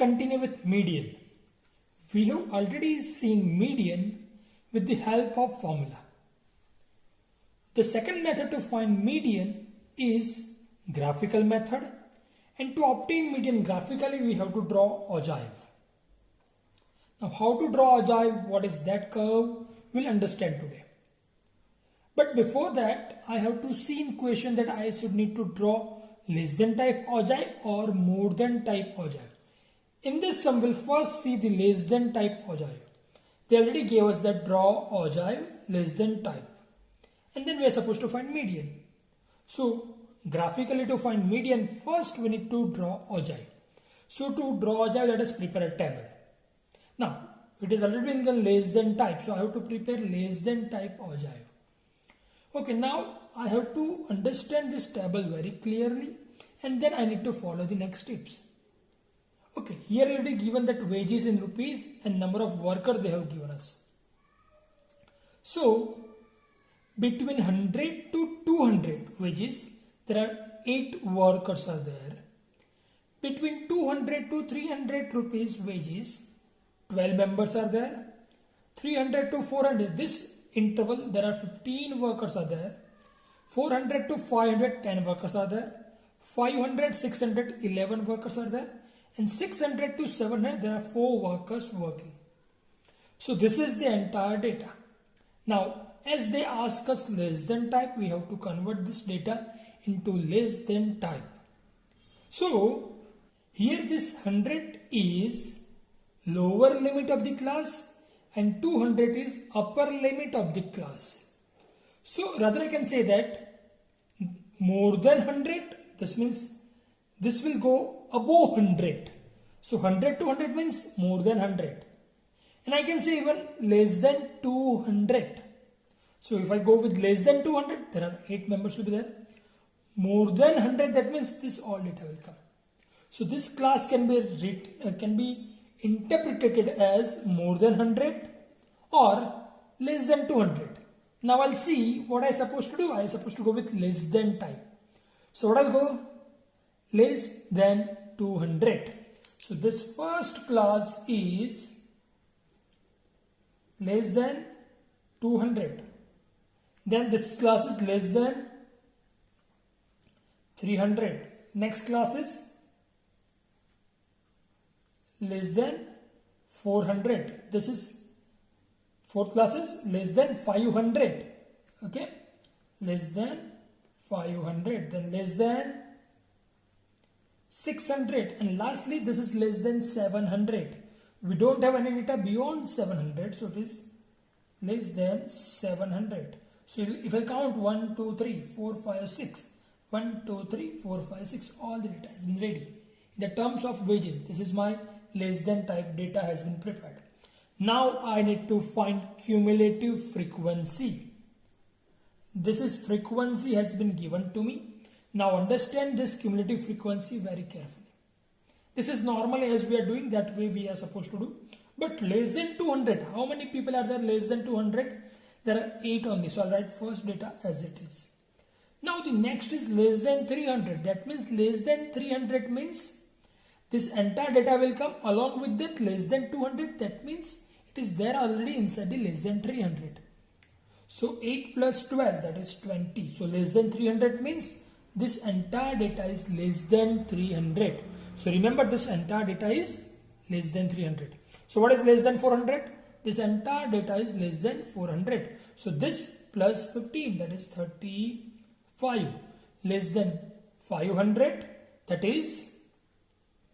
continue with median. We have already seen median with the help of formula. The second method to find median is graphical method, and to obtain median graphically we have to draw ogive. Now how to draw ogive, what is that curve, we'll understand today. But before that I have to see in question that I should need to draw less than type ogive or more than type ogive. In this sum we'll first see the less than type ogive. They already gave us that draw ogive less than type. And then we are supposed to find median. So graphically to find median, first we need to draw ogive. So to draw ogive, let us prepare a table. Now it is already been given less than type, so I have to prepare less than type ogive. Okay, now I have to understand this table very clearly and then I need to follow the next steps. Okay, here already given that wages in rupees and number of workers they have given us. So between 100 to 200 wages, there are 8 workers are there. Between 200 to 300 rupees wages, 12 members are there. 300 to 400, this interval there are 15 workers are there. 400 to 500, 10 workers are there. 500, 600, 11 workers are there. And 600 to 700, there are 4 workers working. So this is the entire data. Now as they ask us less than type, we have to convert this data into less than type. So here this 100 is lower limit of the class and 200 is upper limit of the class. So rather I can say that more than 100, this means this will go above 100. So 100 to 100 means more than 100. And I can say even less than 200. So if I go with less than 200, there are 8 members to be there. More than 100, that means this all data will come. So this class can be interpreted as more than 100 or less than 200. Now I'll see what I'm supposed to do. I'm supposed to go with less than type. So what I'll go? Less than 200. So this first class is less than 200. Then this class is less than 300. Next class is less than 400. This is fourth class is less than 500. Okay, less than 500. Then less than 600, and lastly this is less than 700. We don't have any data beyond 700, so it is less than 700. So if I count 1, 2, 3, 4, 5, 6, 1, 2, 3, 4, 5, 6, all the data has been ready. In the terms of wages, this is my less than type data has been prepared. Now I need to find cumulative frequency. This is frequency has been given to me. Now understand this cumulative frequency very carefully. This is normally as we are doing, that way we are supposed to do. But less than 200, how many people are there less than 200? There are 8 only. So I'll write first data as it is. Now the next is less than 300. That means less than 300 means this entire data will come along with that less than 200. That means it is there already inside the less than 300. So 8 plus 12, that is 20. So less than 300 means this entire data is less than 300. So remember, this entire data is less than 300. So what is less than 400? This entire data is less than 400. So this plus 15, that is 35. Less than 500, that is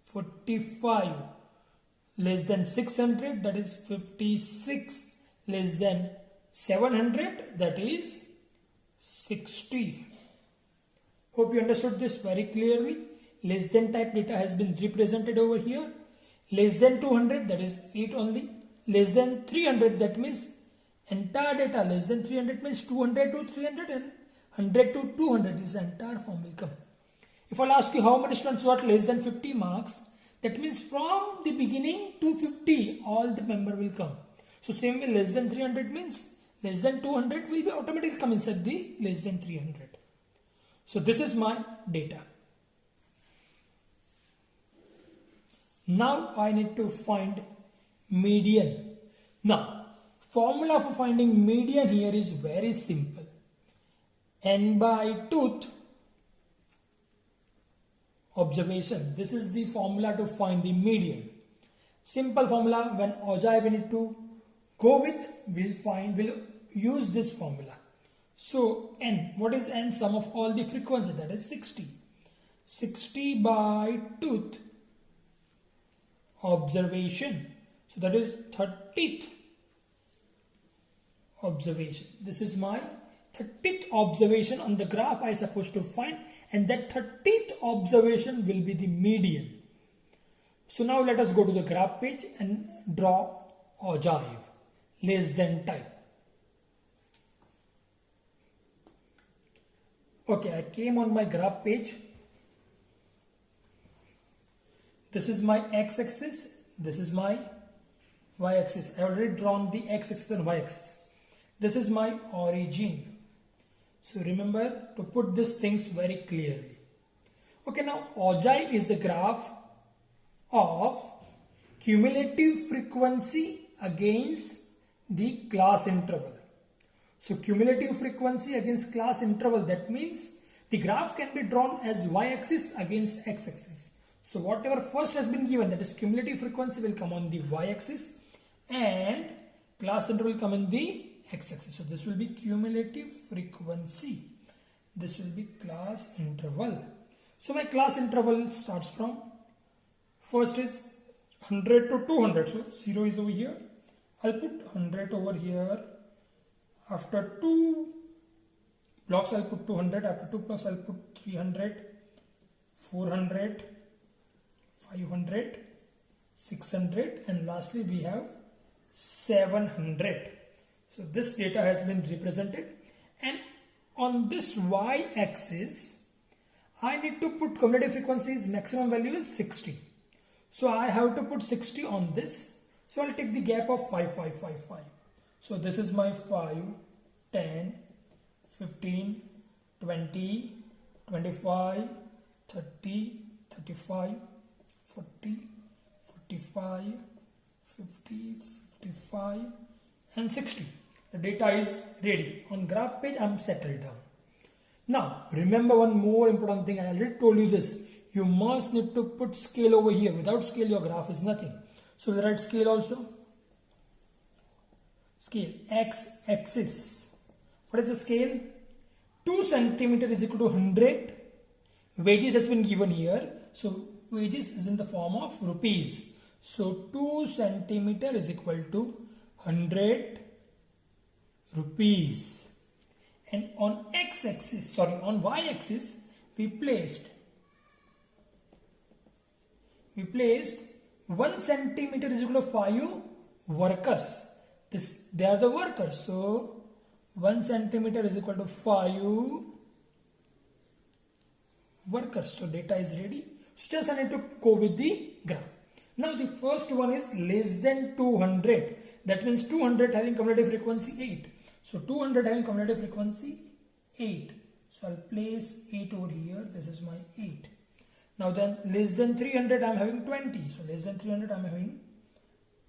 45. Less than 600, that is 56. Less than 700, that is 60. Hope you understood this very clearly. Less than type data has been represented over here. Less than 200, that is 8 only. Less than 300, that means entire data. Less than 300 means 200 to 300 and 100 to 200. This entire form will come. If I'll ask you how many students got less than 50 marks, that means from the beginning to 50, all the member will come. So same way, less than 300 means less than 200 will be automatically come inside the less than 300. So this is my data. Now I need to find median. Now, formula for finding median here is very simple. N by tooth observation. This is the formula to find the median. Simple formula. When Ojai we need to go with, we'll use this formula. So N, what is N? Sum of all the frequency, that is 60. 60 by tooth observation. So that is 30th observation. This is my 30th observation on the graph I supposed to find, and that 30th observation will be the median. So now let us go to the graph page and draw ogive less than type. Okay, I came on my graph page. This is my x-axis, this is my y-axis. I already drawn the x-axis and y-axis. This is my origin. So remember to put these things very clearly. Okay, now ogive is the graph of cumulative frequency against the class interval. So cumulative frequency against class interval, that means the graph can be drawn as y-axis against x-axis. So whatever first has been given, that is cumulative frequency, will come on the y-axis and class interval will come in the x-axis. So this will be cumulative frequency. This will be class interval. So my class interval starts from, first is 100 to 200. So 0 is over here. I'll put 100 over here. After 2 blocks I'll put 200. After 2 blocks I'll put 300, 400, 500, 600, and lastly we have 700. So this data has been represented, and on this y-axis I need to put cumulative frequency's maximum value is 60. So I have to put 60 on this. So I'll take the gap of 5, 5, 5, 5. So this is my 5, 10, 15, 20, 25, 30, 35, 40, 45, 50, 55 and 60. The data is ready. On graph page I am settled down. Now remember one more important thing. I already told you this. You must need to put scale over here. Without scale your graph is nothing. So we'll write scale also. Scale x-axis. What is the scale? 2 centimeter is equal to 100. Wages has been given here. So wages is in the form of rupees. So 2 centimeter is equal to 100 rupees. And on x-axis, on y-axis, we placed 1 centimeter is equal to 5 workers. They are the workers. So 1 centimeter is equal to 5 workers. So data is ready. So just I need to go with the graph. Now the first one is less than 200. That means 200 having cumulative frequency 8. So 200 having cumulative frequency 8. So I'll place 8 over here. This is my 8. Now then less than 300 I am having 20. So less than 300 I am having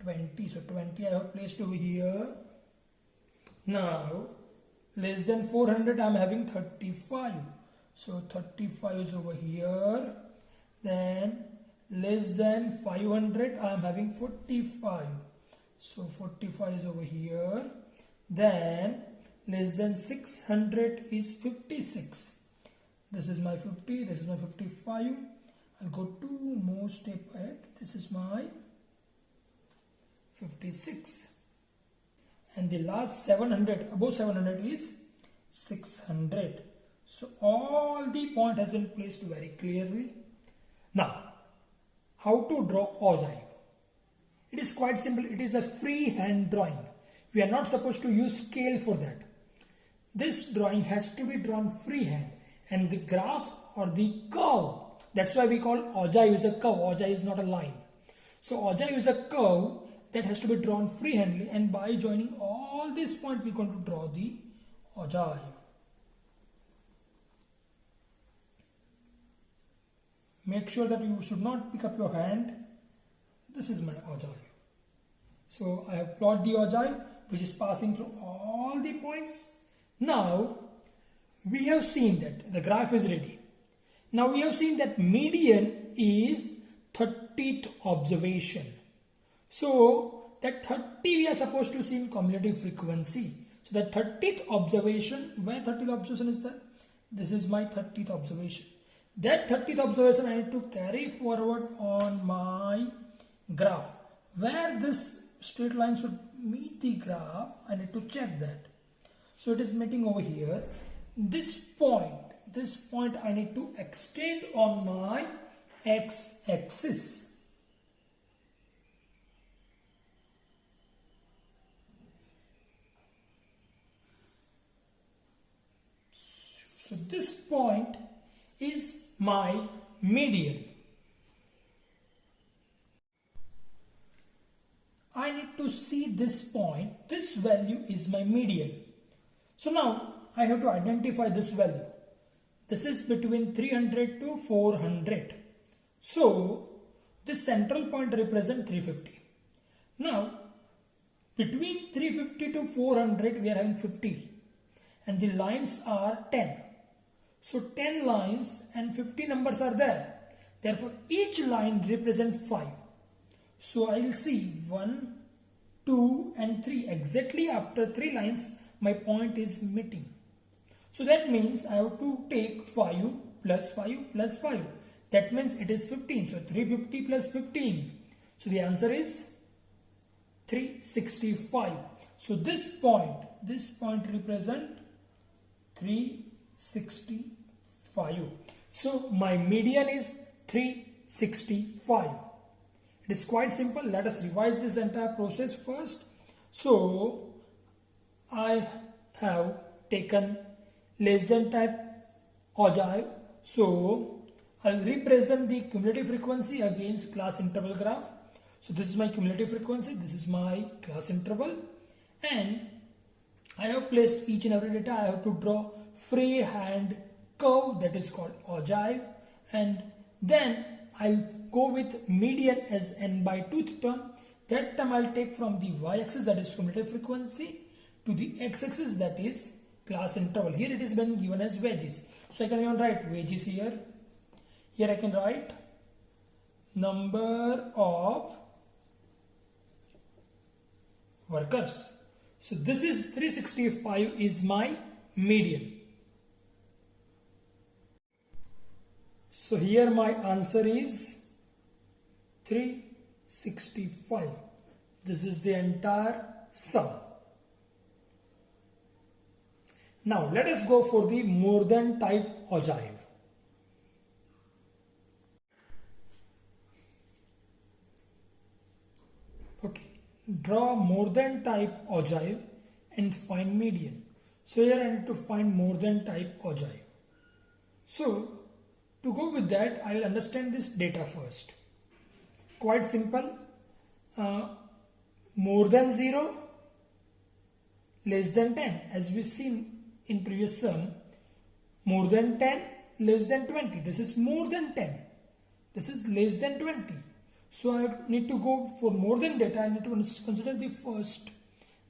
20. So 20 I have placed over here. Now less than 400 I am having 35. So 35 is over here. Then less than 500 I am having 45. So 45 is over here. Then less than 600 is 56. This is my 50. This is my 55. I'll go 2 more step ahead. This is my 56. And the last 700, above 700 is 600. So all the point has been placed very clearly. Now, how to draw ogive? It is quite simple. It is a freehand drawing. We are not supposed to use scale for that. This drawing has to be drawn freehand, and the graph or the curve, that's why we call ogive is a curve. Ogive is not a line. So ogive is a curve that has to be drawn freehandly, and by joining all these points we are going to draw the ogive. Make sure that you should not pick up your hand This is my ogive. So I have plotted the ogive which is passing through all the points. Now we have seen that the graph is ready. Now we have seen that median is 30th observation. So that 30 we are supposed to see in cumulative frequency. So that 30th observation, where 30th observation is there? This is my 30th observation. That 30th observation I need to carry forward on my graph. Where this straight line should meet the graph, I need to check that. So it is meeting over here. This point I need to extend on my x-axis. So this point is my median. I need to see this point. This value is my median. So now I have to identify this value. This is between 300 to 400. So this central point represents 350. Now between 350 to 400 we are having 50 and the lines are 10. So 10 lines and 50 numbers are there. Therefore each line represents 5. So I will see 1, 2 and 3. Exactly after 3 lines my point is meeting. So that means I have to take 5 plus 5 plus 5. That means it is 15. So 350 plus 15. So the answer is 365. So this point represents 365. So my median is 365. It is quite simple. Let us revise this entire process first. So I have taken less than type ogive. So I'll represent the cumulative frequency against class interval graph. So this is my cumulative frequency, this is my class interval, and I have placed each and every data. I have to draw freehand curve that is called ogive, and then I'll go with median as n by 2th term. That term I'll take from the y-axis, that is cumulative frequency, to the x-axis, that is class interval. Here it is been given as wedges. So I can even write wedges here. Here I can write number of workers. So this is 365 is my median. So here my answer is 365. This is the entire sum. Now let us go for the more than type ogive. Okay, draw more than type ogive and find median. So here I need to find more than type ogive. So to go with that, I will understand this data first. Quite simple. More than 0, less than 10. As we seen in previous sum, more than 10, less than 20. This is more than 10. This is less than 20. So I need to go for more than data. I need to consider the first,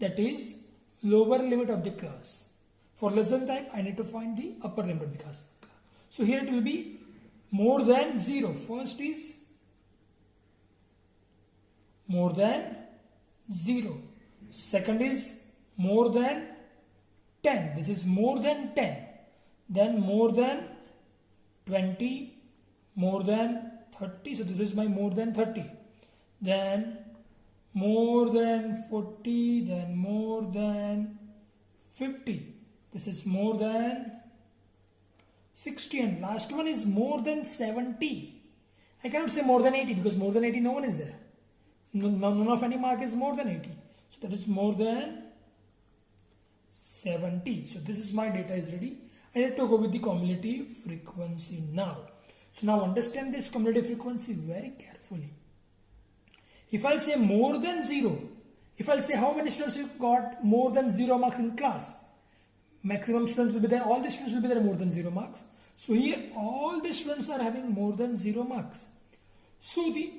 that is lower limit of the class. For less than type, I need to find the upper limit of the class. So here it will be more than 0. First is more than 0. Second is more than 10. This is more than 10. Then more than 20, more than 30. So this is my more than 30. Then more than 40. Then more than 50. This is more than 60. And last one is more than 70. I cannot say more than 80 because more than 80 no one is there. None of any mark is more than 80. So that is more than 70. So this is my data is ready. I need to go with the cumulative frequency now. So now understand this cumulative frequency very carefully. If I'll say more than 0, if I'll say how many students you got more than 0 marks in class, maximum students will be there, all the students will be there more than 0 marks. So here all the students are having more than 0 marks. So the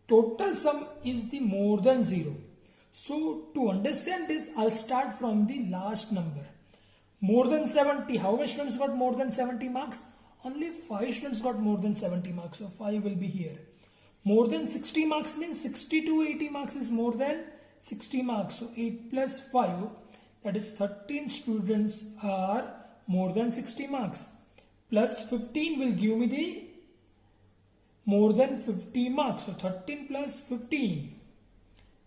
total sum is the more than 0. So to understand this, I'll start from the last number. More than 70. How many students got more than 70 marks? Only 5 students got more than 70 marks. So 5 will be here. More than 60 marks means 60 to 80 marks is more than 60 marks. So 8 plus 5, that is 13 students are more than 60 marks. Plus 15 will give me the more than 50 marks. So 13 plus 15,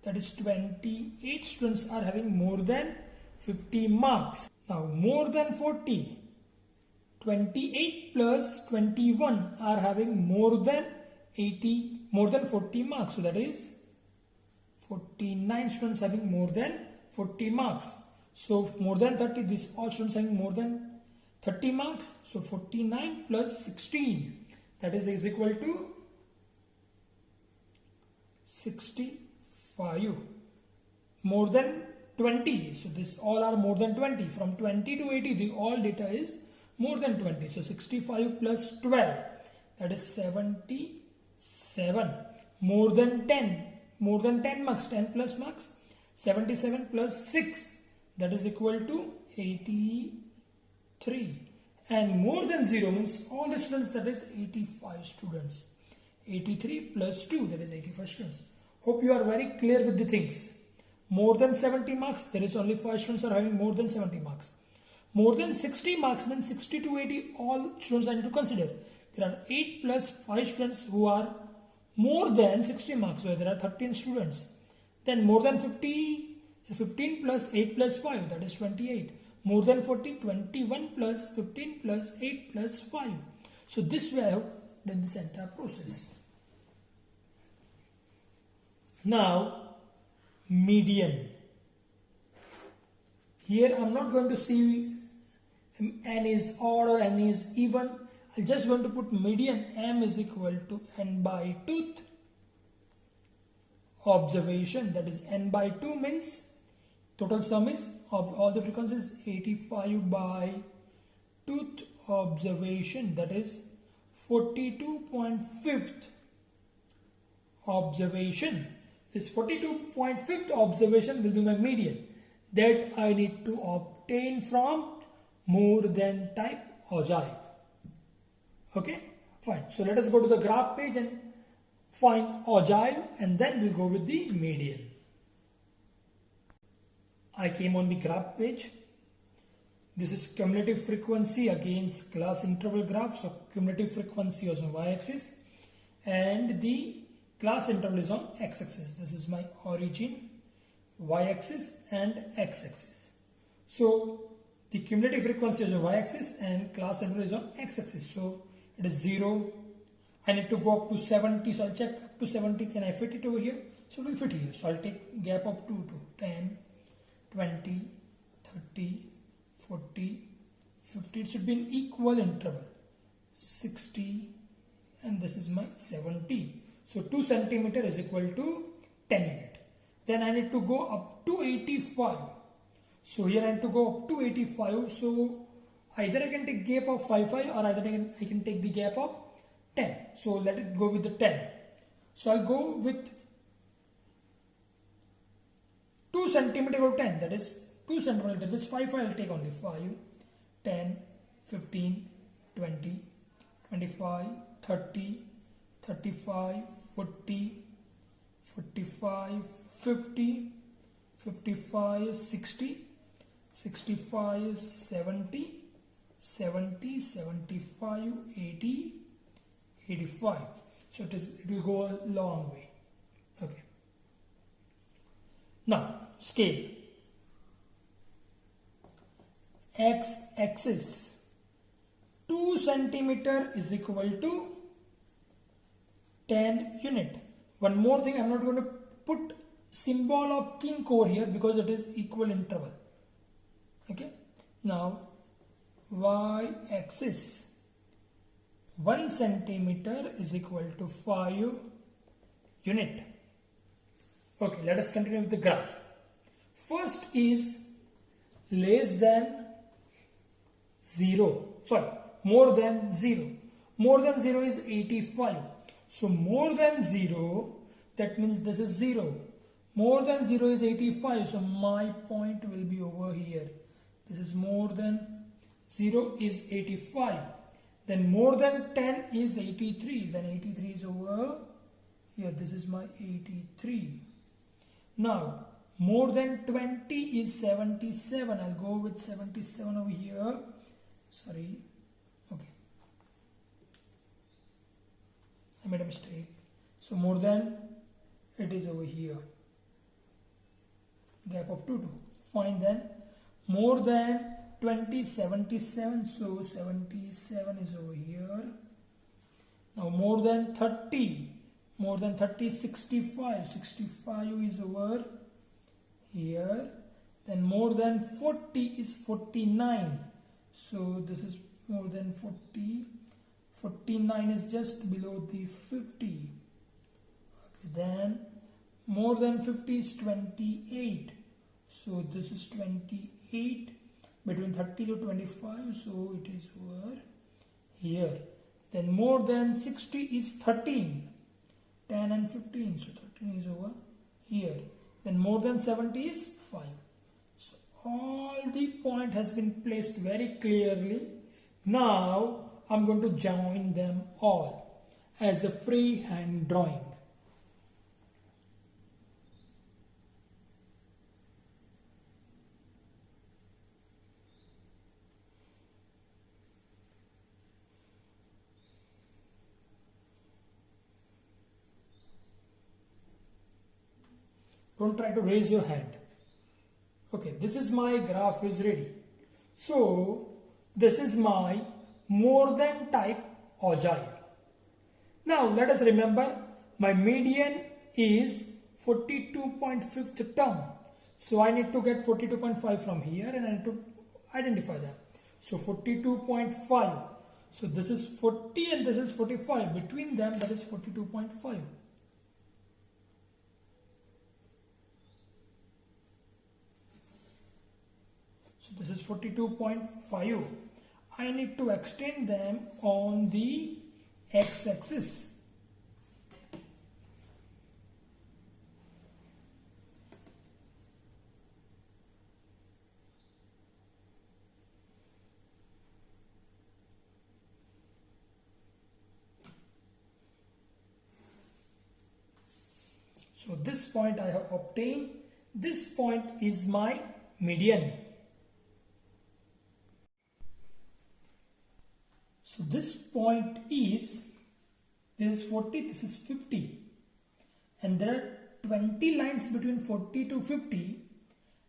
that is 28 students are having more than 50 marks. Now more than 40, 28 plus 21 are having more than 40 marks. So that is 49 students having more than 40 marks. So more than 30, this all students having more than 30 marks. So 49 plus 16, that is equal to 65. More than 20. So this all are more than 20. From 20 to 80, the all data is more than 20. So 65 plus 12, that is 77. More than 10. More than 10 marks. 10 plus marks. 77 plus 6, that is equal to 83. And more than 0 means all the students, that is 85 students. 83 plus 2, that is 85 students. Hope you are very clear with the things. More than 70 marks, there is only 5 students are having more than 70 marks. More than 60 marks means 60 to 80, all students I need to consider. There are 8 plus 5 students who are more than 60 marks, so there are 13 students. Then more than 50, 15 plus 8 plus 5, that is 28. More than 40, 21 plus 15 plus 8 plus 5. So this way I have done this entire process. Now median. Here I am not going to see n is odd or n is even. I am just going to put median. M is equal to n by 2th observation, that is n by 2 means total sum is of all the frequencies 85 by 2th observation, that is 42.5th observation. This 42.5th observation will be my median that I need to obtain from more than type ogive. Okay, fine. So let us go to the graph page and find ogive, and then we'll go with the median. I came on the graph page. This is cumulative frequency against class interval graph. So cumulative frequency is on y-axis and the class interval is on x-axis. This is my origin, y-axis and x-axis. So the cumulative frequency is on y-axis and class interval is on x-axis. So it is 0. I need to go up to 70. So I'll check up to 70. Can I fit it over here? So it will fit here. So I'll take gap up to 10, 20, 30, 40, 50. It should be an equal interval. 60 and this is my 70. So 2 centimeter is equal to 10 unit. Then I need to go up to 85. So here I need to go up to 85. So either I can take gap of 5 or either I can take the gap of 10. So let it go with the 10. So I'll go with 2 centimeter or 10. That is 2 centimeter. This 5 I'll take only 5, 10, 15, 20, 25, 30, 35, 40, 45, 50, 55, 60, 65, 70, 70, 75, 80, 85. So it will go a long way. Okay. Now scale. X-axis 2 centimeter is equal to 10 unit. One more thing, I am not going to put symbol of kink over here because it is equal interval. Okay. Now y-axis 1 centimeter is equal to 5 unit. Okay, let us continue with the graph. First is less than 0. Sorry, more than 0. More than 0 is 85. So more than 0 that means this is 0. More than 0 is 85, so my point will be over here. This is more than 0 is 85. Then more than 10 is 83. Then 83 is over here. This is my 83. Now, more than 20 is 77. I'll go with 77 over here. Sorry. Okay. I made a mistake. So more than, it is over here. Gap of 2, 2. Fine then. More than 20, 77. So 77 is over here. Now more than 30. More than 30 is 65. 65 is over here. Then more than 40 is 49. So this is more than 40. 49 is just below the 50. Okay, then more than 50 is 28. So this is 28. Between 30 to 25. So it is over here. Then more than 60 is 13. 10 and 15. So 13 is over here. Then more than 70 is 5. So all the point has been placed very clearly. Now I'm going to join them all as a freehand drawing. Don't try to raise your hand. Okay, this is my graph is ready. So this is my more than type ogive. Now let us remember my median is 42.5th term. So I need to get 42.5 from here and I need to identify that. So 42.5. So this is 40 and this is 45. Between them that is 42.5. So this is 42.5. I need to extend them on the x-axis. So this point I have obtained. This point is my median. So this point is, this is 40, this is 50, and there are 20 lines between 40 to 50,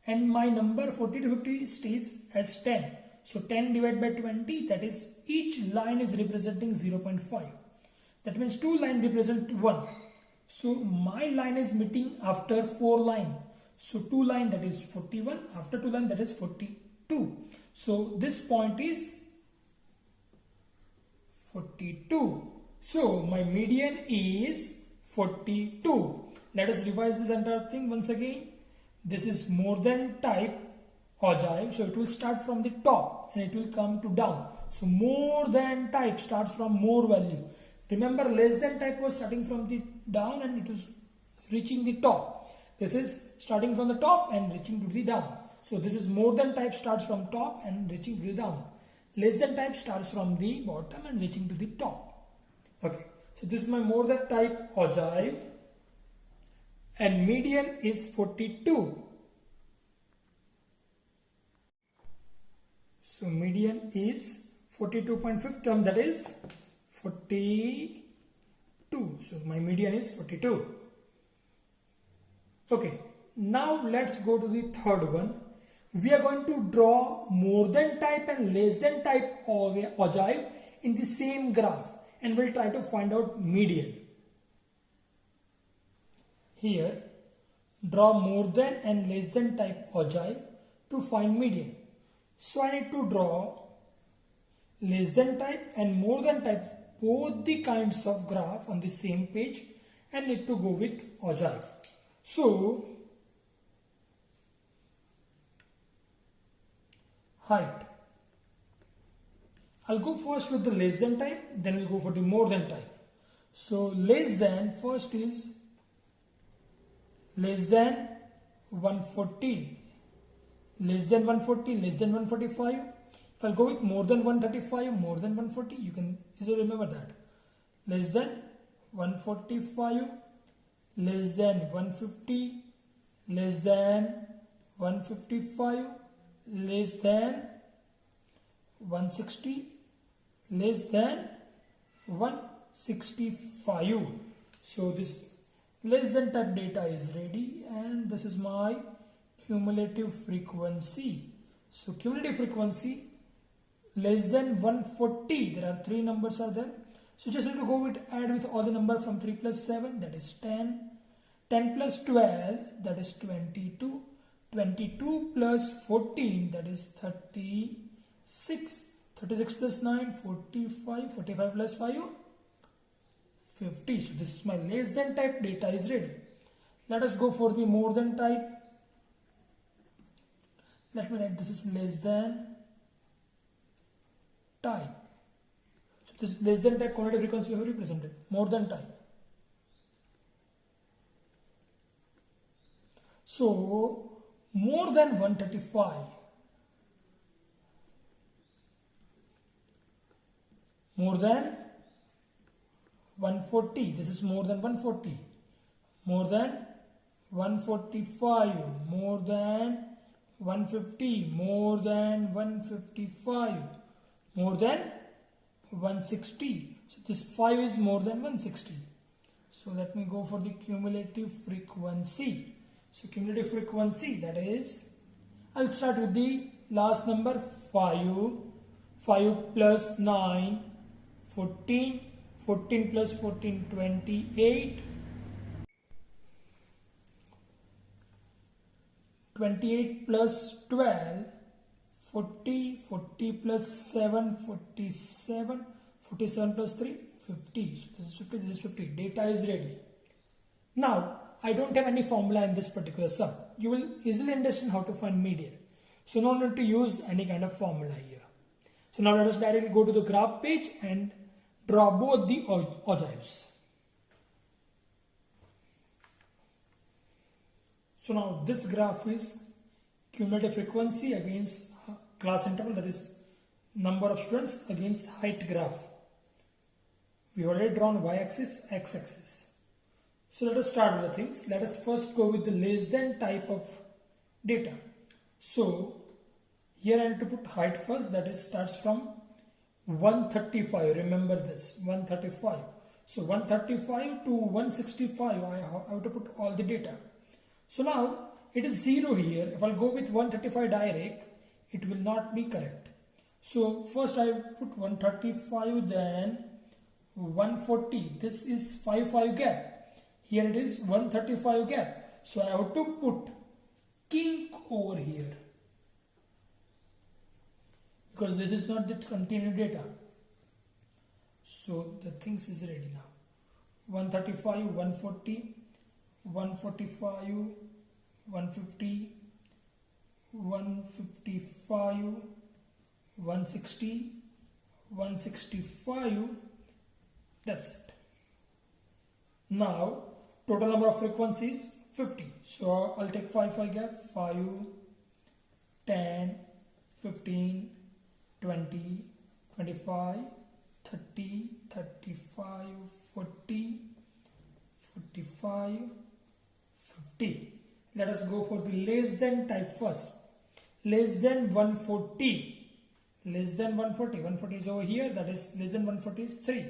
and my number 40 to 50 stays as 10. So 10 divided by 20, that is each line is representing 0.5. That means 2 lines represent 1. So my line is meeting after 4 lines. So 2 lines, that is 41, after 2 lines, that is 42. So this point is 42. So my median is 42. Let us revise this entire thing once again. This is more than type ogive. So it will start from the top and it will come to down. So more than type starts from more value. Remember, less than type was starting from the down and it was reaching the top. This is starting from the top and reaching to the down. So this is more than type starts from top and reaching to the down. Less than type starts from the bottom and reaching to the top. Okay, so this is my more than type ogive and median is 42. So median is 42.5 term, that is 42. So my median is 42. Okay, now let's go to the third one. We are going to draw more than type and less than type ogive in the same graph and we'll try to find out median. Here, draw more than and less than type ogive to find median. So I need to draw less than type and more than type, both the kinds of graph on the same page, and need to go with ogive. So height. I'll go first with the less than type, then we'll go for the more than type. So less than, first is less than 140, less than 140, less than 145. If I'll go with more than 135, more than 140, you can easily remember that. Less than 145, less than 150, less than 155, less than 160, less than 165. So this less than type data is ready, and this is my cumulative frequency. So cumulative frequency less than 140, there are three numbers are there. So just have to go with add with all the number from 3 plus 7, that is 10. 10 plus 12, that is 22. 22 plus 14, that is 36. 36 plus 9, 45. 45 plus 5, 50. So this is my less than type data is ready. Let us go for the more than type. Let me write this is less than type. So this is less than type quantitative frequency we have represented. More than type. So more than 135. More than 140. This is more than 140. More than 145. More than 150. More than 155. More than 160. So this 5 is more than 160. So let me go for the cumulative frequency. So cumulative frequency, that is, I'll start with the last number 5. 5 plus 9, 14. 14 plus 14, 28. 28 plus 12, 40. 40 plus 7, 47. 47 plus 3, 50. So this is 50, this is 50. Data is ready. Now, I don't have any formula in this particular sum. You will easily understand how to find median. So no need to use any kind of formula here. So now let us directly go to the graph page and draw both the ogives. So now this graph is cumulative frequency against class interval, that is number of students, against height graph. We already drawn y-axis, x-axis. So let us start with the things. Let us first go with the less than type of data. So here I need to put height first, that is starts from 135. Remember this, 135. So 135 to 165, I have to put all the data. So now it is 0 here. If I'll go with 135 direct, it will not be correct. So first I put 135, then 140. This is 5 gap. Here it is 135 gap. So I have to put kink over here, because this is not the continued data. So the things is ready now. 135, 140, 145, 150, 155, 160, 165. That's it. Now total number of frequencies 50. So I'll take 5 gap. 5, 10, 15, 20, 25, 30, 35, 40, 45, 50. Let us go for the less than type first. Less than 140. Less than 140. 140 is over here. That is less than 140 is 3.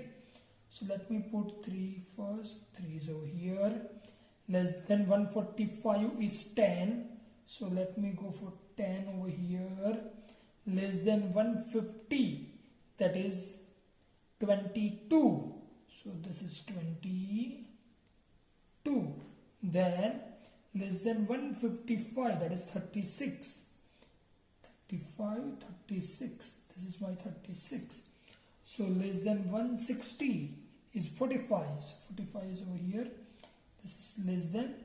So let me put 3 first. 3 is over here. Less than 145 is 10. So let me go for 10 over here. Less than 150, that is 22. So this is 22. Then less than 155, that is 36. 35, 36. This is my 36. So less than 160 is 45. So 45 is over here. This is less than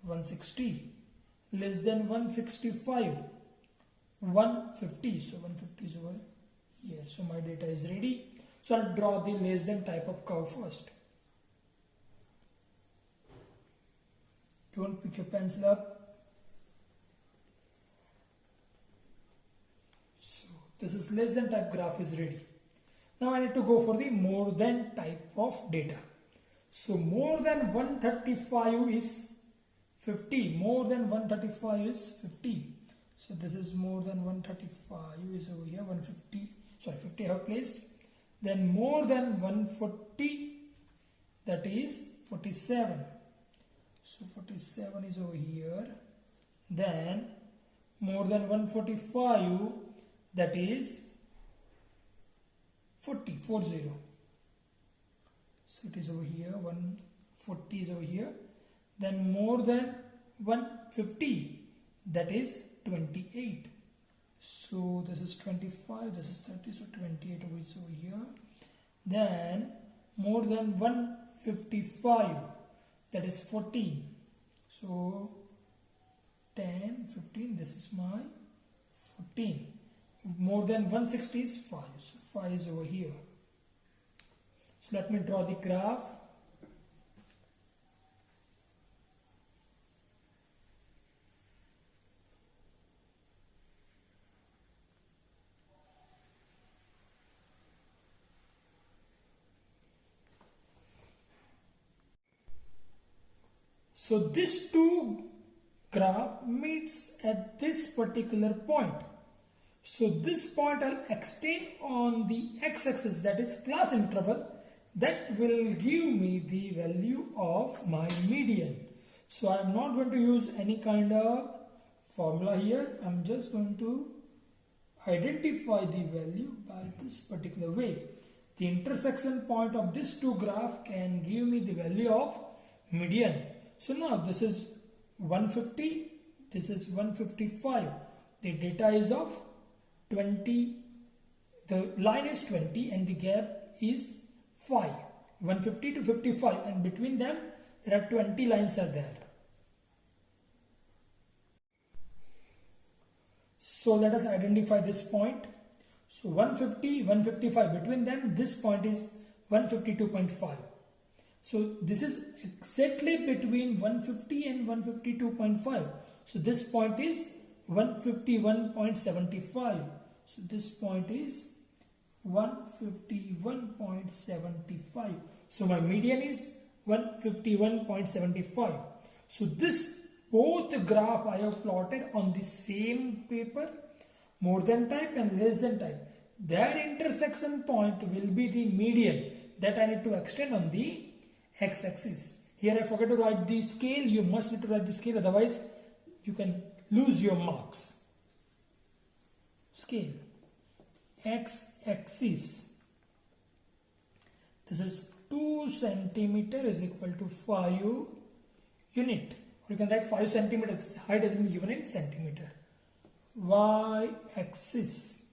160. Less than 165. 150. So 150 is over here. So my data is ready. So I'll draw the less than type of curve first. Don't pick your pencil up. So this is less than type graph is ready. Now I need to go for the more than type of data. So more than 135 is 50. More than 135 is 50. So this is more than 135 is over here. 150. Sorry, 50 I have placed. Then more than 140, that is 47. So 47 is over here. Then more than 145, that is 40. So it is over here. 140 is over here. Then more than 150, that is 28. So this is 25, this is 30, so 28 is over here. Then more than 155, that is 14. So 10, 15, this is my 14. More than 160 is 5, so 5 is over here. So let me draw the graph. So this two graph meets at this particular point. So this point I'll extend on the x-axis, that is class interval, that will give me the value of my median. So I'm not going to use any kind of formula here. I'm just going to identify the value by this particular way. The intersection point of this two graph can give me the value of median. So now this is 150, this is 155. The data is of 20, the line is 20 and the gap is 5. 150 to 55, and between them there are 20 lines are there. So let us identify this point. So 150, 155, between them this point is 152.5. So this is exactly between 150 and 152.5. So this point is 151.75. So this point is 151.75. So my median is 151.75. So this both graph I have plotted on the same paper, more than type and less than type. Their intersection point will be the median that I need to extend on the x-axis. Here I forgot to write the scale. You must need to write the scale, otherwise you can lose your marks. Scale. X-axis. This is 2 centimeter is equal to 5 unit. Or you can write 5 centimeters. Height has been given in centimeter. Y-axis.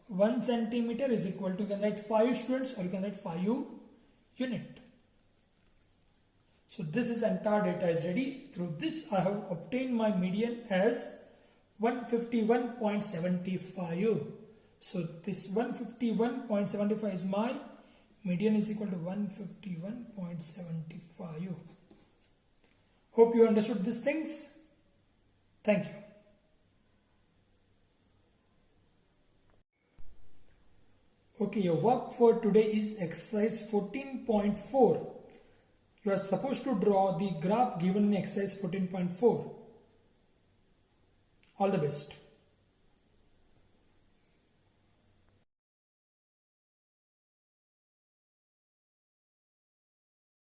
1 centimeter is equal to, you can write 5 students, or you can write 5 unit. So this is entire data is ready. Through this I have obtained my median as 151.75. So this 151.75 is my median is equal to 151.75. Hope you understood these things. Thank you. Okay, your work for today is exercise 14.4. You are supposed to draw the graph given in exercise 14.4. All the best.